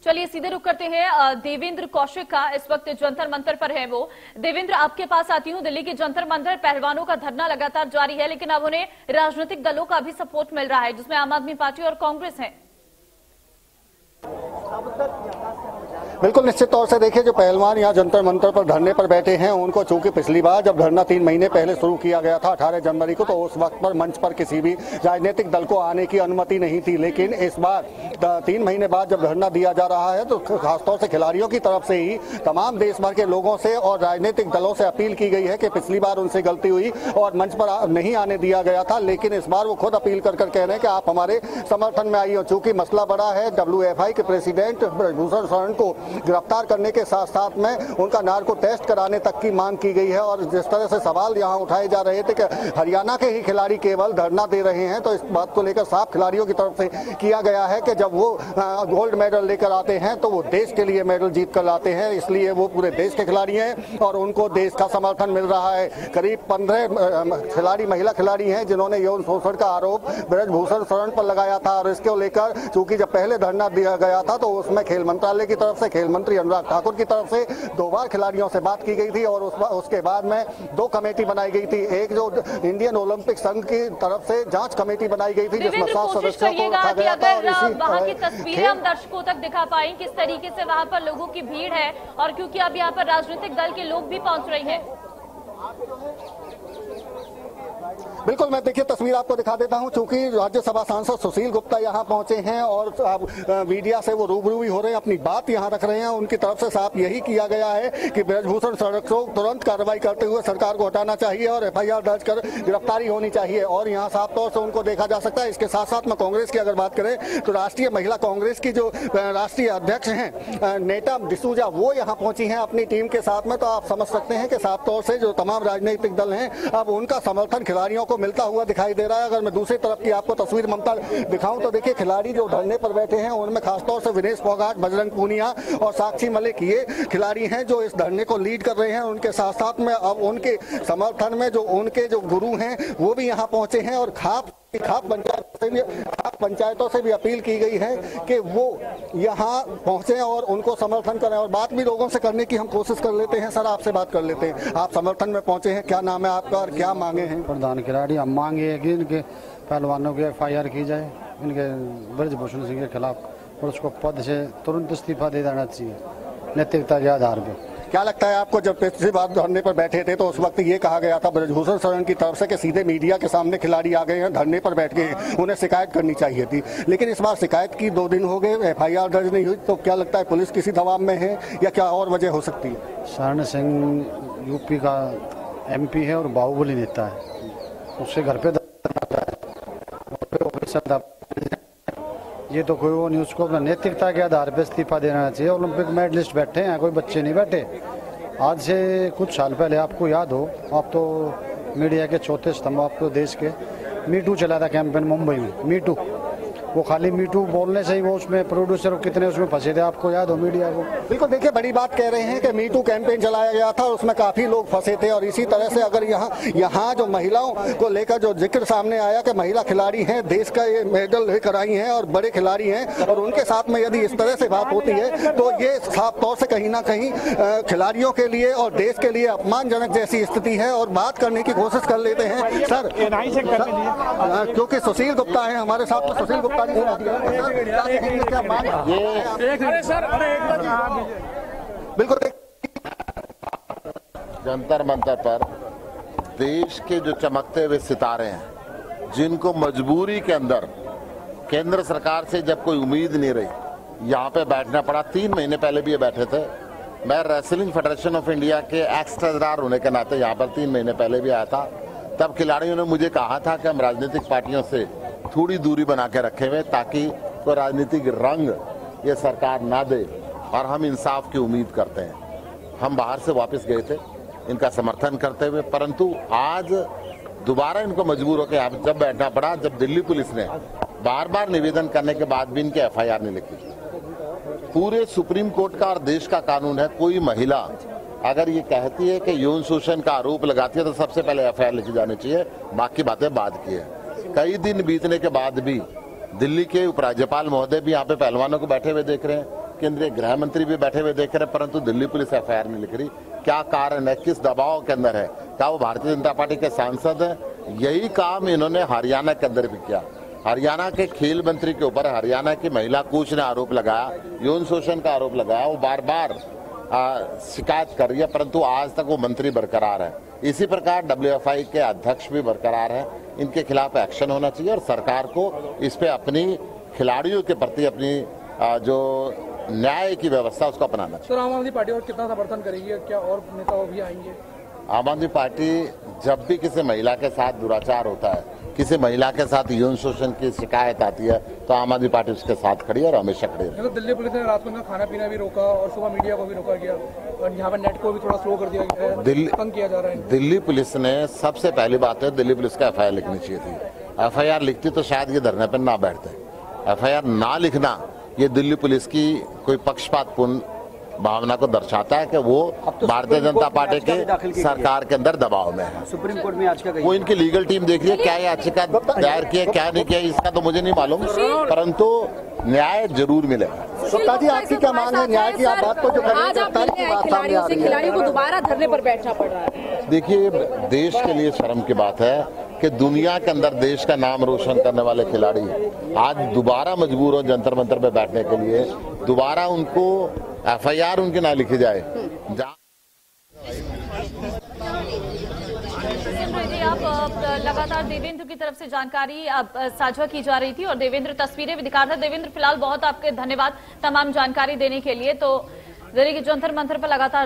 चलिए सीधे रुक करते हैं देवेंद्र कौशिक का। इस वक्त जंतर मंतर पर है वो। देवेंद्र, आपके पास आती हूँ। दिल्ली के जंतर मंतर पहलवानों का धरना लगातार जारी है, लेकिन अब उन्हें राजनीतिक दलों का भी सपोर्ट मिल रहा है, जिसमें आम आदमी पार्टी और कांग्रेस है। बिल्कुल निश्चित तौर से देखिए, जो पहलवान यहाँ जंतर मंतर पर धरने पर बैठे हैं, उनको चूंकि पिछली बार जब धरना 3 महीने पहले शुरू किया गया था 18 जनवरी को, तो उस वक्त पर मंच पर किसी भी राजनीतिक दल को आने की अनुमति नहीं थी। लेकिन इस बार 3 महीने बाद जब धरना दिया जा रहा है, तो खासतौर से खिलाड़ियों की तरफ से ही तमाम देश भर के लोगों से और राजनीतिक दलों से अपील की गई है कि पिछली बार उनसे गलती हुई और मंच पर नहीं आने दिया गया था, लेकिन इस बार वो खुद अपील कर कह रहे हैं कि आप हमारे समर्थन में आइए। चूंकि मसला बड़ा है, WFI के प्रेसिडेंट ब्रजभूषण शरण को गिरफ्तार करने के साथ साथ में उनका नार्को टेस्ट कराने तक की मांग की गई है। और जिस तरह से सवाल यहां उठाए जा रहे थे कि हरियाणा के ही खिलाड़ी केवल धरना दे रहे हैं, तो इस बात को लेकर साफ खिलाड़ियों की तरफ से किया गया है कि जब वो गोल्ड मेडल लेकर आते हैं तो वो देश के लिए मेडल जीत कर लाते हैं, इसलिए वो पूरे देश के खिलाड़ी हैं और उनको देश का समर्थन मिल रहा है। करीब 15 खिलाड़ी महिला खिलाड़ी हैं जिन्होंने यौन शोषण का आरोप ब्रजभूषण शरण पर लगाया था। और इसको लेकर चूंकि जब पहले धरना दिया गया था तो उसमें खेल मंत्रालय की तरफ से खेल मंत्री अनुराग ठाकुर की तरफ से 2 बार खिलाड़ियों से बात की गई थी और उसके बाद में 2 कमेटी बनाई गई थी। एक जो इंडियन ओलंपिक संघ की तरफ से जांच कमेटी बनाई गई थी, जिसमें 7 सदस्यों को रखा गया था। और वहां की तस्वीरें हम दर्शकों तक दिखा पाए किस तरीके से वहां पर लोगों की भीड़ है, और क्योंकि अब यहाँ पर राजनीतिक दल के लोग भी पहुंच रहे हैं। बिल्कुल, मैं देखिए तस्वीर आपको दिखा देता हूं। चूंकि राज्यसभा सांसद सुशील गुप्ता यहां पहुंचे हैं और मीडिया से वो रूबरू भी हो रहे हैं, अपनी बात यहां रख रहे हैं। उनकी तरफ से साफ यही किया गया है कि ब्रजभूषण शरण को तुरंत कार्रवाई करते हुए सरकार को हटाना चाहिए और FIR दर्ज कर गिरफ्तारी होनी चाहिए। और यहाँ साफ तौर से उनको देखा जा सकता है। इसके साथ साथ में कांग्रेस की अगर बात करें तो राष्ट्रीय महिला कांग्रेस की जो राष्ट्रीय अध्यक्ष हैं नेता डिसूजा, वो यहाँ पहुंची हैं अपनी टीम के साथ में। तो आप समझ सकते हैं कि साफ तौर से जो तमाम राजनीतिक दल हैं, अब उनका समर्थन खिलाड़ियों को मिलता हुआ दिखाई दे रहा है। अगर मैं दूसरी तरफ की आपको तस्वीर ममता दिखाऊं तो देखिए, खिलाड़ी जो धरने पर बैठे हैं उनमें खासतौर से विनेश फोगाट, बजरंग पूनिया और साक्षी मलिक, ये खिलाड़ी हैं जो इस धरने को लीड कर रहे हैं। उनके साथ साथ में अब उनके समर्थन में जो उनके जो गुरु हैं वो भी यहाँ पहुंचे हैं। और खाप पंचायतों से भी अपील की गई है कि वो यहाँ पहुंचे और उनको समर्थन करें। और बात भी लोगों से करने की हम कोशिश कर लेते हैं। सर, आपसे बात कर लेते हैं। आप समर्थन में पहुंचे हैं, क्या नाम है आपका और क्या मांगे हैं? प्रधान खिलाड़ी हम मांगे है कि इनके पहलवानों की FIR की जाए, इनके ब्रजभूषण सिंह के खिलाफ, और उसको पद से तुरंत इस्तीफा दे देना चाहिए नैतिकता के आधार पर। क्या लगता है आपको, जब पिछली बार धरने पर बैठे थे तो उस वक्त ये कहा गया था ब्रजभूषण शरण की तरफ से कि सीधे मीडिया के सामने खिलाड़ी आ गए हैं, धरने पर बैठ गए हैं, उन्हें शिकायत करनी चाहिए थी, लेकिन इस बार शिकायत की 2 दिन हो गए, FIR दर्ज नहीं हुई, तो क्या लगता है पुलिस किसी दबाव में है या क्या और वजह हो सकती है? शरण सिंह UP का MP है और बाहुबली नेता है, उससे घर पे ये तो कोई वो नहीं, उसको नैतिकता के आधार पर इस्तीफा देना चाहिए। ओलंपिक मेडलिस्ट बैठे हैं, कोई बच्चे नहीं बैठे। आज से कुछ साल पहले आपको याद हो, आप तो मीडिया के चौथे स्तंभ, आपको देश के मीटू चला था कैंपेन मुंबई में, मीटू, वो खाली मीटू बोलने से ही वो उसमें प्रोड्यूसर कितने उसमें फंसे थे, आपको याद हो मीडिया को। बिल्कुल, देखिए बड़ी बात कह रहे हैं कि मीटू कैंपेन चलाया गया था, उसमें काफी लोग फंसे थे। और इसी तरह से अगर यहाँ जो महिलाओं को लेकर जो जिक्र सामने आया कि महिला खिलाड़ी हैं, देश का ये मेडल लेकर आई हैं और बड़े खिलाड़ी हैं, और उनके साथ में यदि इस तरह से बात होती है तो ये साफ तौर से कहीं ना कहीं खिलाड़ियों के लिए और देश के लिए अपमानजनक जैसी स्थिति है। और बात करने की कोशिश कर लेते हैं सर, क्योंकि सुशील गुप्ता है हमारे साथ। तो सुशील गुप्ता बिल्कुल, जंतर मंतर पर देश के जो चमकते हुए सितारे हैं, जिनको मजबूरी के अंदर केंद्र सरकार से जब कोई उम्मीद नहीं रही, यहाँ पे बैठना पड़ा। 3 महीने पहले भी ये बैठे थे। मैं रेसलिंग फेडरेशन ऑफ इंडिया के एक्स्ट्रादार होने के नाते यहाँ पर 3 महीने पहले भी आया था। तब खिलाड़ियों ने मुझे कहा था कि हम राजनीतिक पार्टियों से थोड़ी दूरी बना के रखे हुए, ताकि कोई राजनीतिक रंग ये सरकार ना दे, और हम इंसाफ की उम्मीद करते हैं। हम बाहर से वापस गए थे इनका समर्थन करते हुए, परंतु आज दोबारा इनको मजबूर होकर यहाँ जब बैठना पड़ा, जब दिल्ली पुलिस ने बार बार निवेदन करने के बाद भी इनके FIR नहीं लिखी। पूरे सुप्रीम कोर्ट का और देश का कानून है, कोई महिला अगर ये कहती है कि यौन शोषण का आरोप लगाती है तो सबसे पहले FIR लिखी जानी चाहिए, बाकी बातें बाद की है। कई दिन बीतने के बाद भी दिल्ली के उपराज्यपाल महोदय भी यहाँ पे पहलवानों को बैठे हुए देख रहे हैं। केंद्रीय गृह मंत्री भी बैठे हुए देख रहे, परंतु दिल्ली पुलिस एफआईआर नहीं लिख रही। क्या कारण है, किस दबाव के अंदर है? क्या वो भारतीय जनता पार्टी के सांसद हैं? यही काम इन्होंने हरियाणा के अंदर भी किया। हरियाणा के खेल मंत्री के ऊपर हरियाणा की महिला कोच ने आरोप लगाया, यौन शोषण का आरोप लगाया। वो बार बार शिकायत कर रही है, परंतु आज तक वो मंत्री बरकरार है। इसी प्रकार WFI के अध्यक्ष भी बरकरार है। इनके खिलाफ एक्शन होना चाहिए और सरकार को इस पे अपनी खिलाड़ियों के प्रति अपनी जो न्याय की व्यवस्था उसको अपनाना चाहिए। सर, आम आदमी पार्टी और कितना समर्थन करेगी? क्या और नेता भी आएंगे? आम आदमी पार्टी जब भी किसी महिला के साथ दुराचार होता है, किसी महिला के साथ यौन शोषण की शिकायत आती है, तो आम आदमी पार्टी उसके साथ खड़ी है और हमेशा खड़ी है। तो दिल्ली पुलिस ने रात को खाना पीना भी रोका और सुबह मीडिया को भी रोका गया और यहाँ पर नेट को भी थोड़ा स्लो कर दिया गया है, तंग किया जा रहा है। दिल्ली पुलिस ने सबसे पहली बात है, दिल्ली पुलिस का FIR लिखनी चाहिए थी। FIR लिखती तो शायद ये धरने पर ना बैठते। FIR ना लिखना ये दिल्ली पुलिस की कोई पक्षपातपूर्ण भावना को दर्शाता है कि वो भारतीय जनता पार्टी के सरकार के अंदर दबाव में है। सुप्रीम कोर्ट में याचिका गई, वो इनकी लीगल टीम देख रही है, क्या याचिका दायर की है, क्या नहीं किया, इसका तो मुझे नहीं मालूम, परंतु न्याय जरूर मिलेगा। गुप्ता जी, आपकी क्या मांग है न्याय की? आप बात को जो खिलाड़ियों को दोबारा धरने पर बैठना पड़ रहा है। देखिए, देश के लिए शर्म की बात है कि दुनिया के अंदर देश का नाम रोशन करने वाले खिलाड़ी आज दोबारा मजबूर हो जंतर मंतर पे बैठने के लिए। दोबारा उनको FIR उनके ना लिखी जाए। आप लगातार देवेंद्र की तरफ से जानकारी साझा की जा रही थी और देवेंद्र तस्वीरें भी दिखा रहे थे। देवेंद्र, फिलहाल बहुत आपके धन्यवाद तमाम जानकारी देने के लिए। तो दिल्ली के जंतर मंतर पर लगातार